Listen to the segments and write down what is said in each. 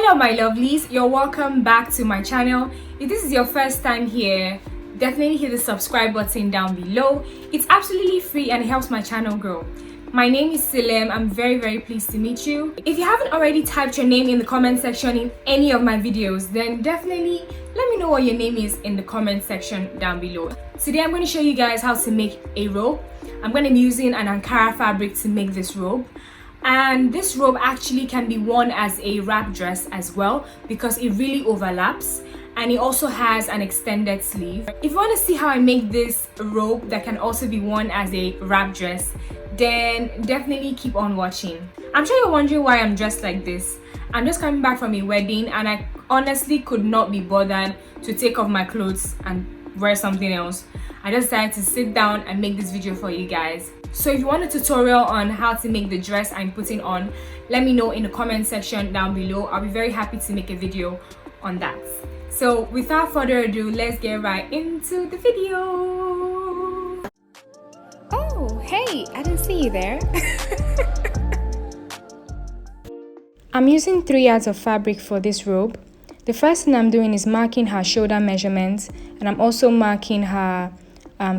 Hello my lovelies, you're welcome back to my channel. If this is your first time here, definitely hit the subscribe button down below. It's absolutely free and it helps my channel grow. My name is Silem. I'm very pleased to meet you. If you haven't already typed your name in the comment section in any of my videos, then definitely let me know what your name is in the comment section down below. Today I'm going to show you guys how to make a robe. I'm going to be using an Ankara fabric to make this robe. And this robe actually can be worn as a wrap dress as well because it really overlaps, and it also has an extended sleeve. If you want to see how I make this robe that can also be worn as a wrap dress, then definitely keep on watching. I'm sure you're wondering why I'm dressed like this. I'm just coming back from a wedding and I honestly could not be bothered to take off my clothes and wear something else. I just decided to sit down and make this video for you guys. So if you want a tutorial on how to make the dress I'm putting on, let me know in the comment section down below. I'll be very happy to make a video on that. So without further ado, let's get right into the video. Oh, hey, I didn't see you there. I'm using 3 yards of fabric for this robe. The first thing I'm doing is marking her shoulder measurements, and I'm also marking her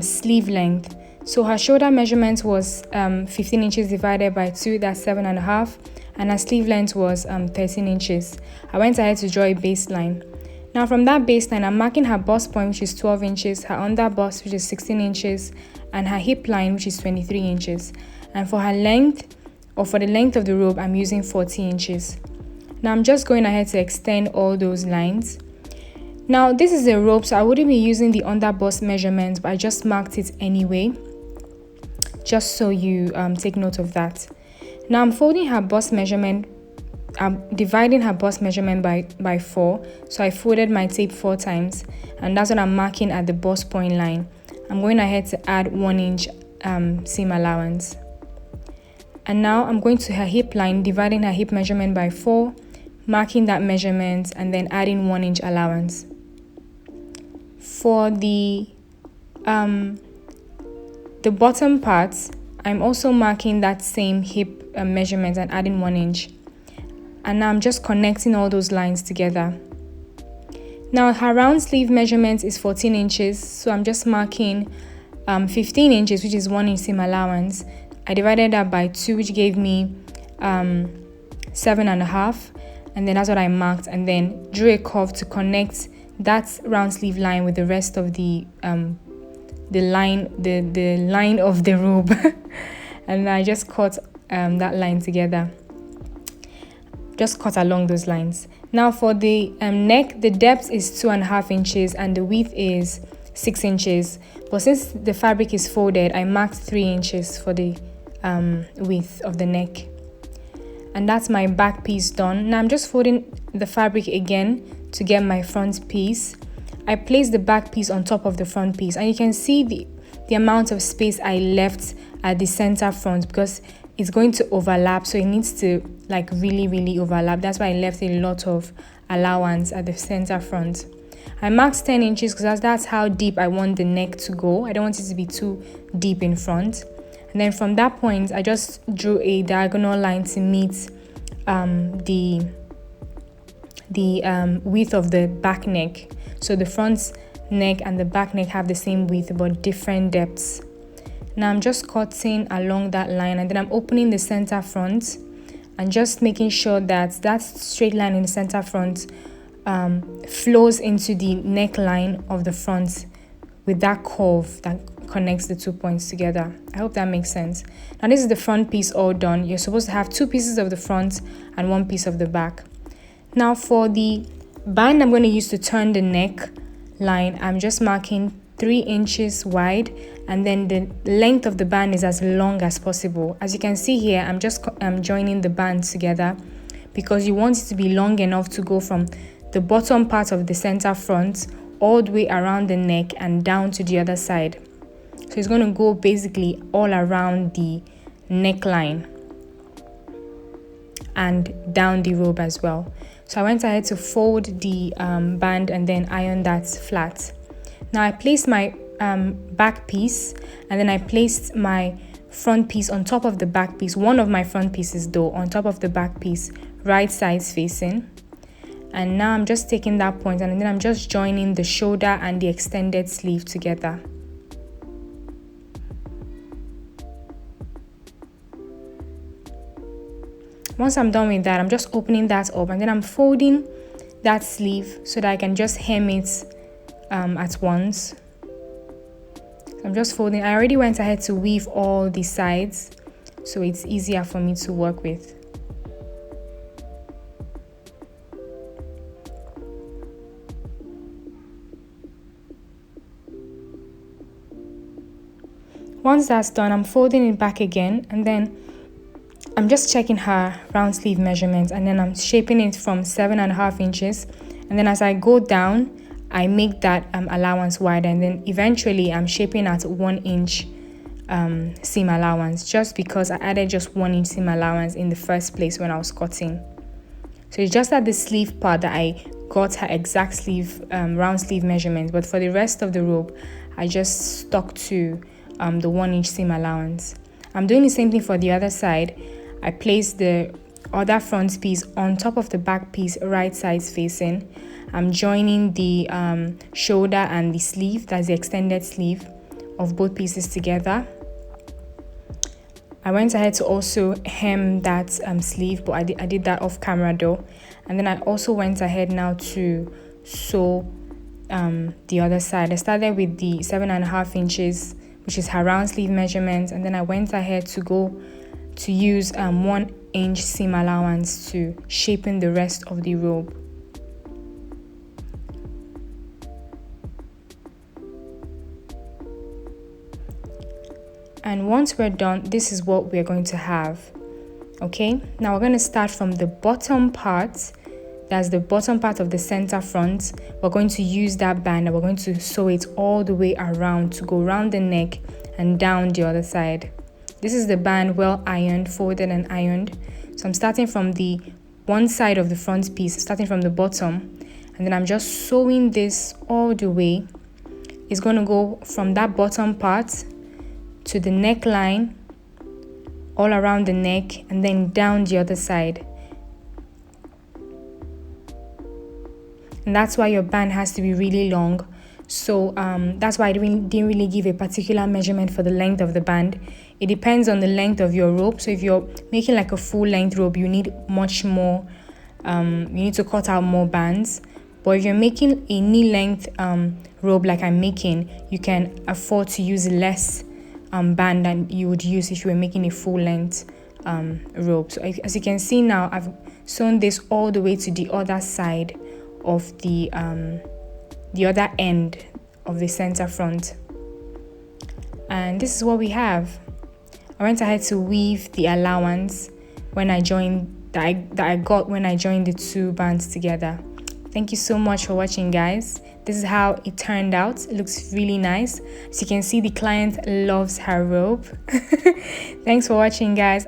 sleeve length. So her shoulder measurement was 15 inches divided by 2, that's 7.5, and her sleeve length was 13 inches. I went ahead to draw a baseline. Now from that baseline, I'm marking her bust point, which is 12 inches, her under bust, which is 16 inches, and her hip line, which is 23 inches. And for her length, or for the length of the robe, I'm using 40 inches. Now I'm just going ahead to extend all those lines. Now this is a robe, so I wouldn't be using the under bust measurement, but I just marked it anyway, just so you take note of that. Now I'm folding her bust measurement. I'm dividing her bust measurement by 4. So I folded my tape 4 times, and that's what I'm marking at the bust point line. I'm going ahead to add 1 inch seam allowance. And now I'm going to her hip line, dividing her hip measurement by 4, marking that measurement, and then adding 1 inch allowance. For the bottom part, I'm also marking that same hip measurement and adding 1 inch. And now I'm just connecting all those lines together. Now her round sleeve measurement is 14 inches, so I'm just marking 15 inches, which is 1 inch seam allowance. I divided that by 2, which gave me 7.5, and then that's what I marked, and then drew a curve to connect that round sleeve line with the rest of the line of the robe. And I just cut that line together, just cut along those lines. Now for the neck, the depth is 2.5 inches and the width is 6 inches, but since the fabric is folded, I marked 3 inches for the width of the neck. And that's my back piece done. Now I'm just folding the fabric again to get my front piece. I placed the back piece on top of the front piece, and you can see the amount of space I left at the center front because it's going to overlap, so it needs to like really overlap. That's why I left a lot of allowance at the center front. I marked 10 inches because that's how deep I want the neck to go. I don't want it to be too deep in front. And then from that point, I just drew a diagonal line to meet the width of the back neck. So the front neck and the back neck have the same width but different depths. Now I'm just cutting along that line, and then I'm opening the center front and just making sure that that straight line in the center front flows into the neckline of the front with that curve that connects the 2 points together. I hope that makes sense. Now this is the front piece all done. You're supposed to have 2 pieces of the front and 1 piece of the back. Now for the band I'm going to use to turn the neck line, I'm just marking 3 inches wide, and then the length of the band is as long as possible. As you can see here, I'm just joining the bands together because you want it to be long enough to go from the bottom part of the center front all the way around the neck and down to the other side. So it's going to go basically all around the neckline and down the robe as well. So I went ahead to fold the band and then iron that flat. Now I placed my back piece, and then I placed my front piece on top of the back piece, one of my front pieces though, on top of the back piece, right sides facing. And now I'm just taking that point and then I'm just joining the shoulder and the extended sleeve together. Once I'm done with that, I'm just opening that up and then I'm folding that sleeve so that I can just hem it at once. I'm just folding. I already went ahead to weave all the sides, so it's easier for me to work with. Once that's done, I'm folding it back again and then I'm just checking her round sleeve measurements and then I'm shaping it from 7.5 inches. And then as I go down, I make that allowance wider, and then eventually I'm shaping at 1 inch seam allowance, just because I added just 1 inch seam allowance in the first place when I was cutting. So it's just at the sleeve part that I got her exact sleeve round sleeve measurements, but for the rest of the robe I just stuck to the 1 inch seam allowance. I'm doing the same thing for the other side. I place the other front piece on top of the back piece, right sides facing. I'm joining the shoulder and the sleeve, that's the extended sleeve of both pieces together. I went ahead to also hem that sleeve, but I did that off camera though. And then I also went ahead now to sew the other side. I started with the 7.5 inches, which is her round sleeve measurement, and then I went ahead to use 1 inch seam allowance to shapen the rest of the robe. And once we're done, this is what we're going to have. Okay, now we're going to start from the bottom part. That's the bottom part of the center front. We're going to use that band and we're going to sew it all the way around to go around the neck and down the other side. This is the band well ironed, folded and ironed. So I'm starting from the one side of the front piece, starting from the bottom, and then I'm just sewing this all the way. It's going to go from that bottom part to the neckline, all around the neck, and then down the other side. And that's why your band has to be really long. So that's why I didn't really give a particular measurement for the length of the band. It depends on the length of your robe. So if you're making like a full length robe, you need much more, you need to cut out more bands. But if you're making a knee length robe like I'm making, you can afford to use less band than you would use if you were making a full length robe. So as you can see now, I've sewn this all the way to the other side of the other end of the center front, and this is what we have. I went ahead to weave the allowance when I joined that I got when I joined the two bands together. Thank you so much for watching, guys. This is how it turned out. It looks really nice. As you can see, the client loves her robe. Thanks for watching, guys.